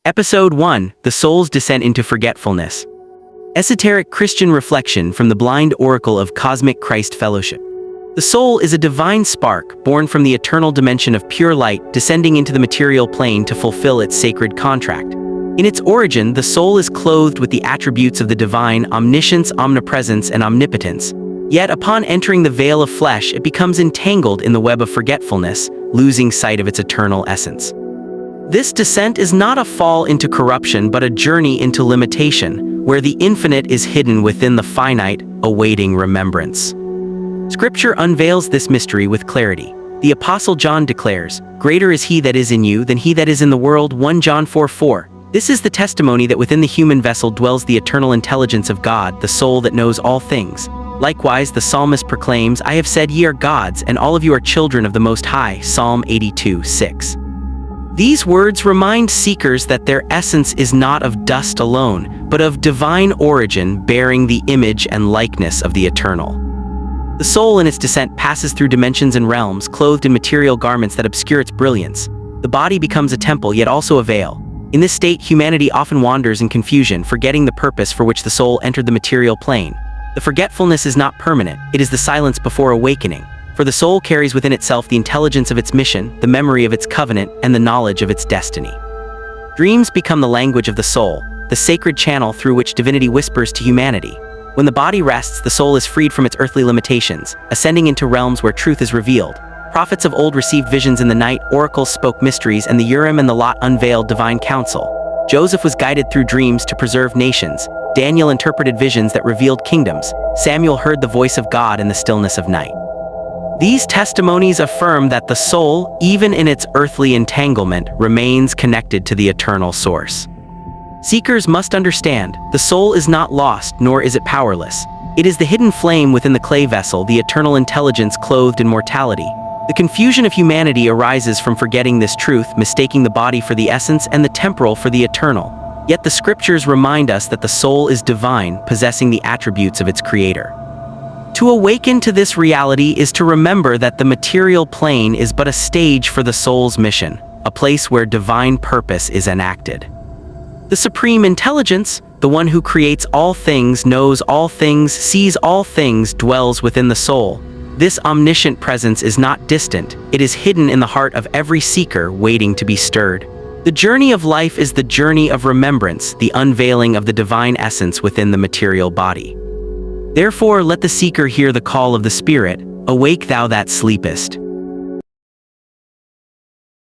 Episode 1: The Soul's Descent into Forgetfulness. Esoteric Christian reflection from the blind oracle of Cosmic Christ Fellowship. The soul is a divine spark born from the eternal dimension of pure light, descending into the material plane to fulfill its sacred contract. In its origin, the soul is clothed with the attributes of the divine: omniscience, omnipresence, and omnipotence. Yet upon entering the veil of flesh, it becomes entangled in the web of forgetfulness, losing sight of its eternal essence. This descent is not a fall into corruption but a journey into limitation, where the infinite is hidden within the finite, awaiting remembrance. Scripture unveils this mystery with clarity. The Apostle John declares, "Greater is he that is in you than he that is in the world." 1 John 4:4. This is the testimony that within the human vessel dwells the eternal intelligence of God, the soul that knows all things. Likewise, the psalmist proclaims, "I have said ye are gods, and all of you are children of the Most High." Psalm 82:6. These words remind seekers that their essence is not of dust alone, but of divine origin, bearing the image and likeness of the eternal. The soul in its descent passes through dimensions and realms, clothed in material garments that obscure its brilliance. The body becomes a temple, yet also a veil. In this state, humanity often wanders in confusion, forgetting the purpose for which the soul entered the material plane. The forgetfulness is not permanent, it is the silence before awakening. For the soul carries within itself the intelligence of its mission, the memory of its covenant, and the knowledge of its destiny. Dreams become the language of the soul, the sacred channel through which divinity whispers to humanity. When the body rests, the soul is freed from its earthly limitations, ascending into realms where truth is revealed. Prophets of old received visions in the night, oracles spoke mysteries, and the Urim and the Lot unveiled divine counsel. Joseph was guided through dreams to preserve nations. Daniel interpreted visions that revealed kingdoms. Samuel heard the voice of God in the stillness of night. These testimonies affirm that the soul, even in its earthly entanglement, remains connected to the eternal source. Seekers must understand, the soul is not lost, nor is it powerless. It is the hidden flame within the clay vessel, the eternal intelligence clothed in mortality. The confusion of humanity arises from forgetting this truth, mistaking the body for the essence and the temporal for the eternal. Yet the scriptures remind us that the soul is divine, possessing the attributes of its creator. To awaken to this reality is to remember that the material plane is but a stage for the soul's mission, a place where divine purpose is enacted. The supreme intelligence, the one who creates all things, knows all things, sees all things, dwells within the soul. This omniscient presence is not distant, it is hidden in the heart of every seeker waiting to be stirred. The journey of life is the journey of remembrance, the unveiling of the divine essence within the material body. Therefore, let the seeker hear the call of the Spirit, "Awake thou that sleepest."